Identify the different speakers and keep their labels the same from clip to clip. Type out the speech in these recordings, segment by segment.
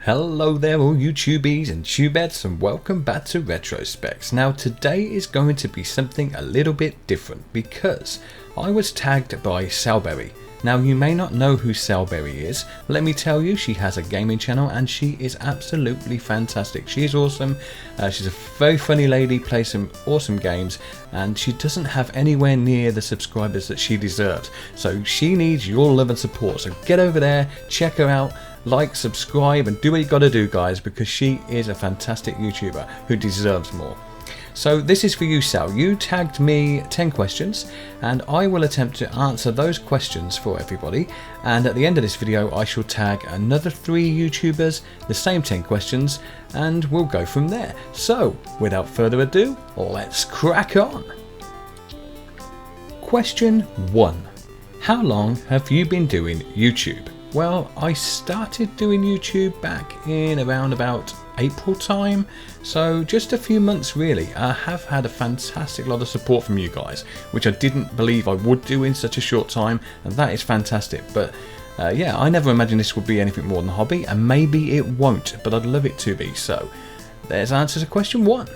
Speaker 1: Hello there all YouTubies and tubettes, and welcome back to Retro Specs. Now today is going to be something a little bit different because I was tagged by Salberry. Now you may not know who Salberry is. Let me tell you, she has a gaming channel and she is absolutely fantastic. She is awesome. She's a very funny lady, plays some awesome games, and she doesn't have anywhere near the subscribers that she deserves. So she needs your love and support. So get over there, check her out, like, subscribe, and do what you gotta do, guys, because she is a fantastic YouTuber who deserves more. So this is for you, Sal. You tagged me 10 questions and I will attempt to answer those questions for everybody, and at the end of this video I shall tag another 3 YouTubers, the same 10 questions, and we'll go from there. So without further ado, let's crack on. Question 1. How long have you been doing YouTube? Well, I started doing YouTube back in around about April time, so just a few months really. I have had a fantastic lot of support from you guys, which I didn't believe I would do in such a short time, and that is fantastic. But yeah, I never imagined this would be anything more than a hobby, and maybe it won't, but I'd love it to be. So there's answer to question 1.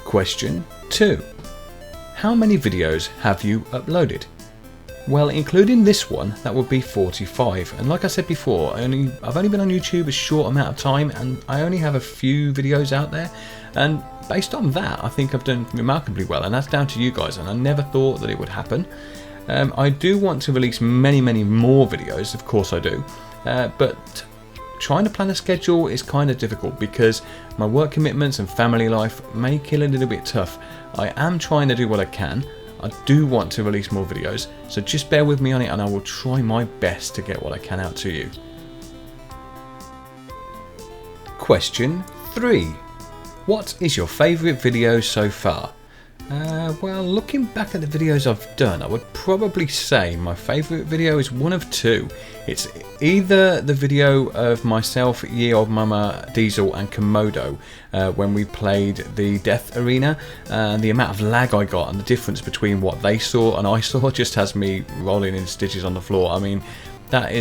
Speaker 1: Question 2. How many videos have you uploaded? Well, including this one, that would be 45. And like I said before, I've only been on YouTube a short amount of time, and I only have a few videos out there. And based on that, I think I've done remarkably well, and that's down to you guys. And I never thought that it would happen. I do want to release many more videos, of course I do. But trying to plan a schedule is kind of difficult because my work commitments and family life make it a little bit tough. I am trying to do what I can. I do want to release more videos, so just bear with me on it and I will try my best to get what I can out to you. Question 3. What is your favourite video so far? Well, looking back at the videos I've done, I would probably say my favourite video is one of 2. It's either the video of myself, Ye Old Mama, Diesel and Komodo when we played the Death Arena, and the amount of lag I got and the difference between what they saw and I saw just has me rolling in stitches on the floor. I mean, that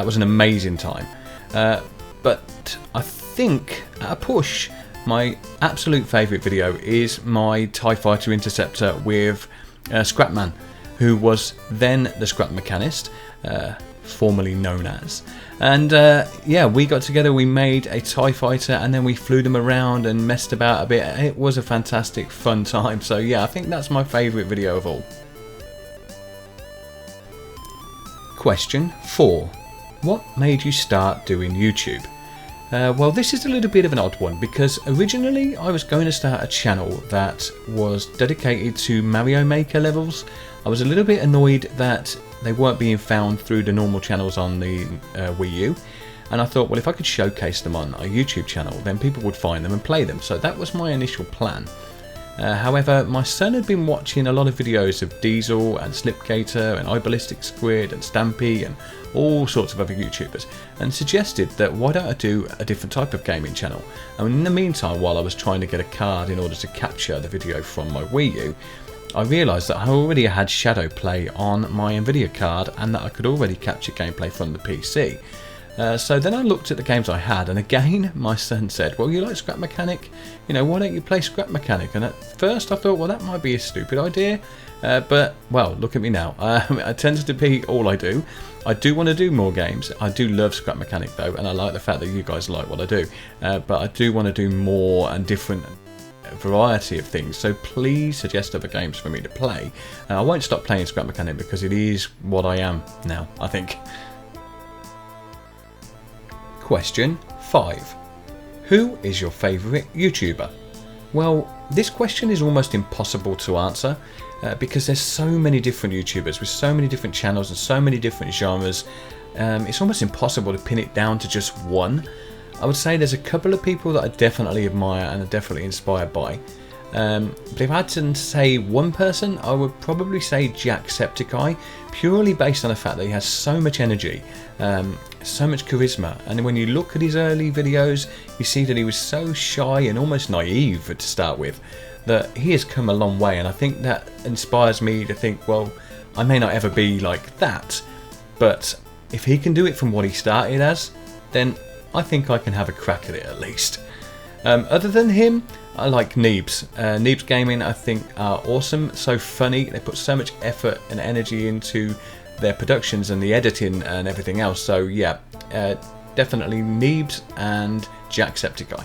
Speaker 1: was an amazing time. But I think at a push, my absolute favourite video is my TIE Fighter Interceptor with Scrapman, who was then the Scrap Mechanist, formerly known as. And yeah, we got together, we made a TIE Fighter, and then we flew them around and messed about a bit. It was a fantastic, fun time. So yeah, I think that's my favourite video of all. Question 4. What made you start doing YouTube? Well, this is a little bit of an odd one because originally I was going to start a channel that was dedicated to Mario Maker levels. I was a little bit annoyed that they weren't being found through the normal channels on the Wii U, and I thought, well, if I could showcase them on a YouTube channel, then people would find them and play them. So that was my initial plan. However, my son had been watching a lot of videos of Diesel and Slipgator and iBallistic Squid and Stampy and all sorts of other YouTubers, and suggested that why don't I do a different type of gaming channel. And in the meantime, while I was trying to get a card in order to capture the video from my Wii U, I realised that I already had Shadow Play on my Nvidia card and that I could already capture gameplay from the PC. So then I looked at the games I had, and again my son said, well, you like Scrap Mechanic, you know, why don't you play Scrap Mechanic? And at first I thought, well, that might be a stupid idea, but well, look at me now. It tends to be all I do. I do want to do more games. I do love Scrap Mechanic though, and I like the fact that you guys like what I do, but I do want to do more and different variety of things, so please suggest other games for me to play. I won't stop playing Scrap Mechanic because it is what I am now, I think. Question 5. Who is your favourite YouTuber? Well, this question is almost impossible to answer because there's so many different YouTubers with so many different channels and so many different genres. It's almost impossible to pin it down to just one. I would say there's a couple of people that I definitely admire and are definitely inspired by. But if I had to say one person, I would probably say Jacksepticeye, purely based on the fact that he has so much energy, so much charisma, and when you look at his early videos, you see that he was so shy and almost naive to start with, that he has come a long way, and I think that inspires me to think, well, I may not ever be like that, but if he can do it from what he started as, then I think I can have a crack at it at least. Other than him, I like Neebs. Neebs Gaming I think are awesome, so funny, they put so much effort and energy into their productions and the editing and everything else, so yeah, definitely Neebs and Jacksepticeye.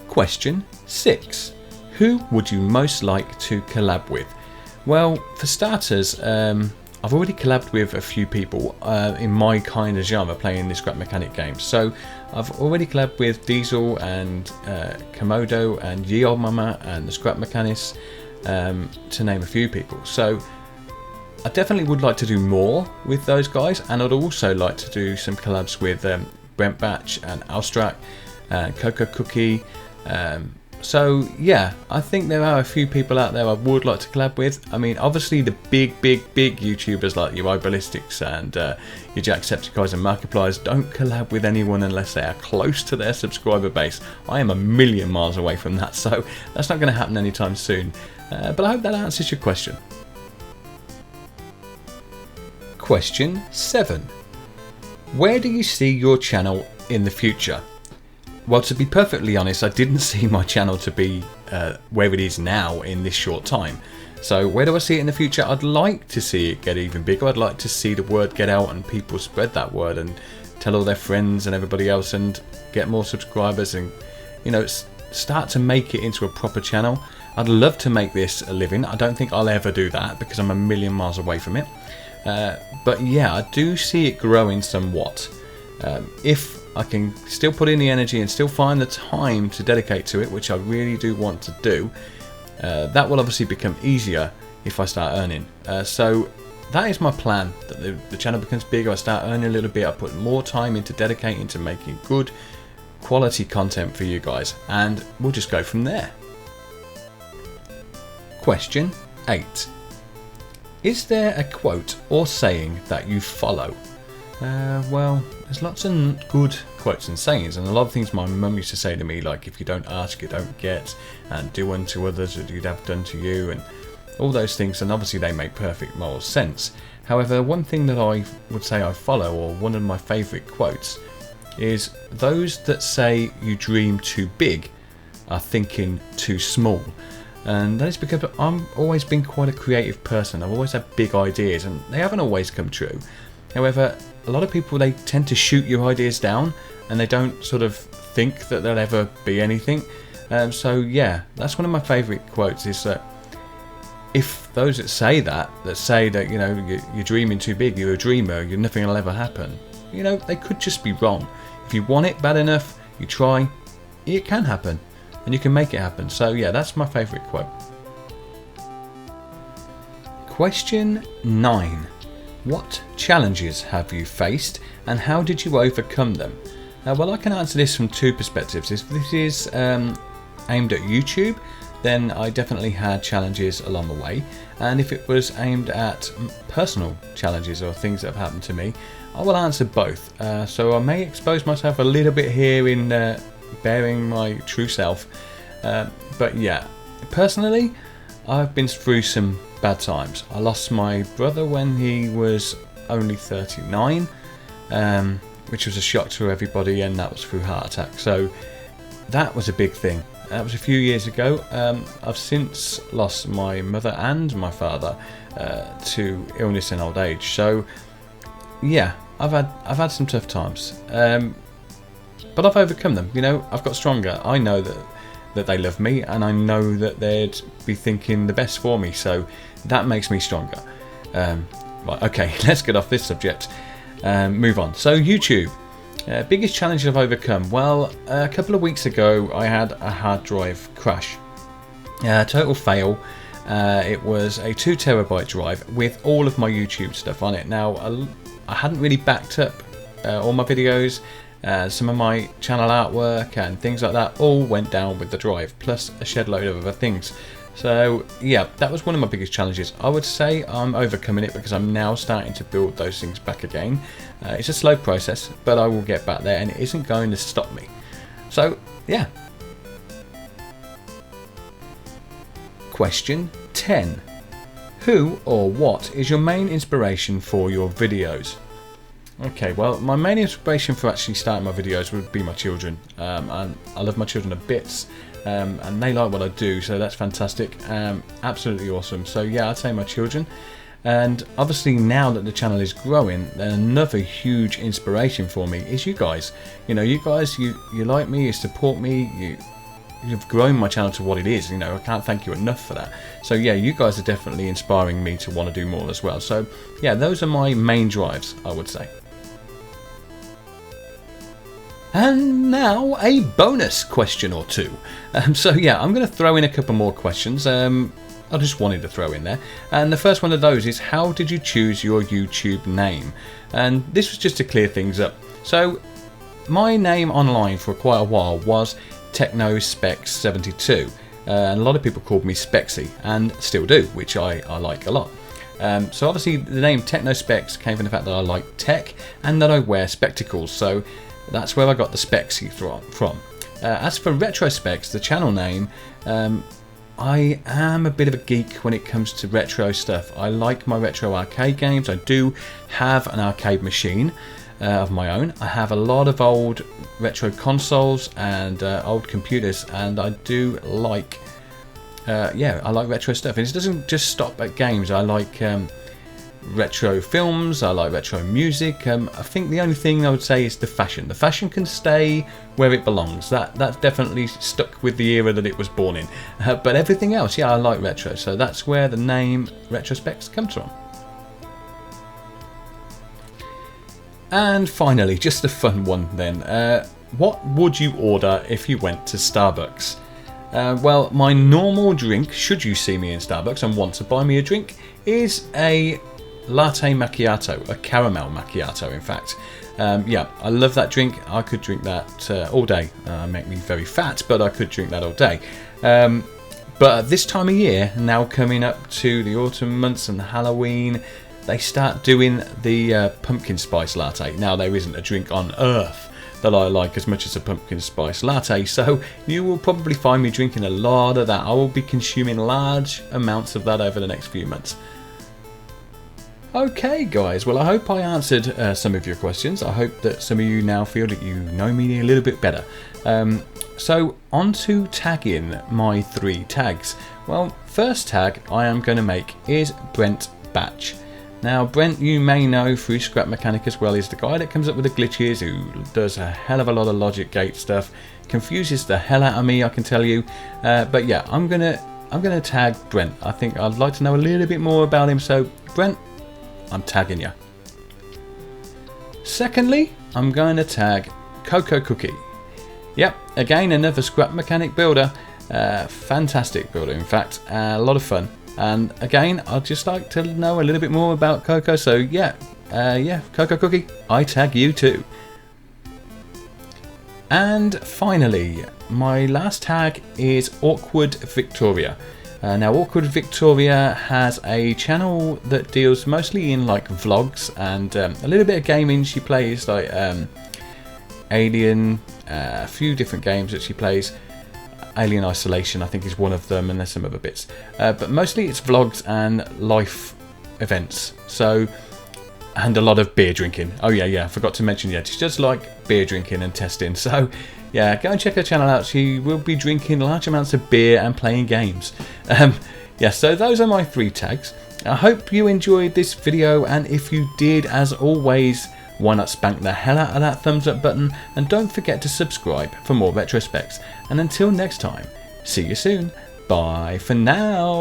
Speaker 1: Question 6. Who would you most like to collab with? Well, for starters, I've already collabed with a few people in my kind of genre, playing the scrap mechanic games. So I've already collabed with Diesel and Komodo and Ye Old Mama and the Scrap Mechanics, to name a few people. So I definitely would like to do more with those guys, and I'd also like to do some collabs with Brent Batch and Alstrak and CocoaCoci. So yeah, I think there are a few people out there I would like to collab with. I mean, obviously the big YouTubers like your iBallistics and your Jacksepticeyes and Markipliers don't collab with anyone unless they are close to their subscriber base. I am a million miles away from that, so that's not going to happen anytime soon. But I hope that answers your question. Question 7. Where do you see your channel in the future? Well, to be perfectly honest, I didn't see my channel to be where it is now in this short time. So where do I see it in the future? I'd like to see it get even bigger. I'd like to see the word get out and people spread that word and tell all their friends and everybody else and get more subscribers and, you know, start to make it into a proper channel. I'd love to make this a living. I don't think I'll ever do that because I'm a million miles away from it. But yeah, I do see it growing somewhat. If I can still put in the energy and still find the time to dedicate to it, which I really do want to do, that will obviously become easier if I start earning. So that is my plan, that the channel becomes bigger, I start earning a little bit, I put more time into dedicating to making good quality content for you guys, and we'll just go from there. Question 8. Is there a quote or saying that you follow? Well, there's lots of good quotes and sayings, and a lot of things my mum used to say to me, like if you don't ask you don't get, and do unto others as you'd have done to you, and all those things, and obviously they make perfect moral sense. However, one thing that I would say I follow, or one of my favourite quotes, is those that say you dream too big are thinking too small. And that is because I've always been quite a creative person. I've always had big ideas and they haven't always come true. However, a lot of people, they tend to shoot your ideas down and they don't sort of think that they'll ever be anything. So yeah, that's one of my favourite quotes, is that if those that say that you know, you're dreaming too big, you're a dreamer, nothing will ever happen, you know, they could just be wrong. If you want it bad enough, you try, it can happen and you can make it happen. So yeah, that's my favourite quote. Question 9. What challenges have you faced and how did you overcome them? Well, I can answer this from two perspectives. If this is aimed at YouTube, then I definitely had challenges along the way, and if it was aimed at personal challenges or things that have happened to me, I will answer both. So I may expose myself a little bit here in bearing my true self, but yeah, personally I've been through some bad times. I lost my brother when he was only 39, which was a shock to everybody, and that was through heart attack. So that was a big thing. That was a few years ago. I've since lost my mother and my father to illness and old age. So yeah, I've had some tough times, but I've overcome them. You know, I've got stronger. I know that they love me, and I know that they'd be thinking the best for me. So that makes me stronger. Right, okay, let's get off this subject. Move on. So YouTube. Biggest challenge I've overcome. Well, a couple of weeks ago I had a hard drive crash. Total fail. It was a 2 terabyte drive with all of my YouTube stuff on it. Now, I hadn't really backed up all my videos. Some of my channel artwork and things like that all went down with the drive, plus a shed load of other things. So yeah, that was one of my biggest challenges. I would say I'm overcoming it because I'm now starting to build those things back again. It's a slow process, but I will get back there and it isn't going to stop me. So yeah. Question 10. Who or what is your main inspiration for your videos? Okay, well, my main inspiration for actually starting my videos would be my children. And I love my children to bits, and they like what I do, so that's fantastic. Absolutely awesome. So yeah, I'd say my children. And obviously now that the channel is growing, another huge inspiration for me is you guys. You know, you guys, you like me, you support me, you've grown my channel to what it is. You know, I can't thank you enough for that. So yeah, you guys are definitely inspiring me to want to do more as well. So yeah, those are my main drives, I would say. And now a bonus question or two. So yeah, I'm going to throw in a couple more questions. I just wanted to throw in there. And the first one of those is, how did you choose your YouTube name? And this was just to clear things up. So my name online for quite a while was TechnoSpex72. And a lot of people called me Spexxy, and still do, which I like a lot. So obviously the name TechnoSpex came from the fact that I like tech and that I wear spectacles. So that's where I got the Spexxy from. As for Retrospex, the channel name, I am a bit of a geek when it comes to retro stuff. I like my retro arcade games. I do have an arcade machine of my own. I have a lot of old retro consoles and old computers, and I do like, I like retro stuff. And it doesn't just stop at games. I like retro films, I like retro music. I think the only thing I would say is the fashion. The fashion can stay where it belongs. That's definitely stuck with the era that it was born in. But everything else, yeah, I like retro. So that's where the name Retrospex comes from. And finally, just a fun one then. What would you order if you went to Starbucks? Well, my normal drink, should you see me in Starbucks and want to buy me a drink, is a latte macchiato, a caramel macchiato in fact. Yeah, I love that drink. I could drink that all day. Make me very fat, but I could drink that all day. But at this time of year, now coming up to the autumn months and Halloween, they start doing the pumpkin spice latte. Now, there isn't a drink on earth that I like as much as a pumpkin spice latte, so you will probably find me drinking a lot of that. I will be consuming large amounts of that over the next few months. Okay guys, well I hope I answered some of your questions. I hope that some of you now feel that you know me a little bit better. So on to tagging my 3 tags. Well, first tag I am going to make is Brent Batch. Now Brent, you may know through Scrap Mechanic as well, is the guy that comes up with the glitches, who does a hell of a lot of logic gate stuff, confuses the hell out of me, I can tell you. But yeah, I'm gonna tag Brent. I think I'd like to know a little bit more about him, so Brent, I'm tagging you. Secondly, I'm going to tag CocoaCoci. Yep, again another Scrap Mechanic builder. Fantastic builder, in fact, a lot of fun. And again, I'd just like to know a little bit more about Coco. So yeah, CocoaCoci, I tag you too. And finally, my last tag is Awkward Victoria. Now, Awkward Victoria has a channel that deals mostly in like vlogs and a little bit of gaming. She plays like Alien, a few different games that she plays. Alien Isolation, I think, is one of them, and there's some other bits. But mostly it's vlogs and life events. So, and a lot of beer drinking. Oh yeah, I forgot to mention, yeah, she does like beer drinking and testing. So, yeah, go and check her channel out. She will be drinking large amounts of beer and playing games. Yeah, so those are my 3 tags. I hope you enjoyed this video, and if you did, as always, why not spank the hell out of that thumbs up button, and don't forget to subscribe for more Retrospecs. And until next time, see you soon. Bye for now.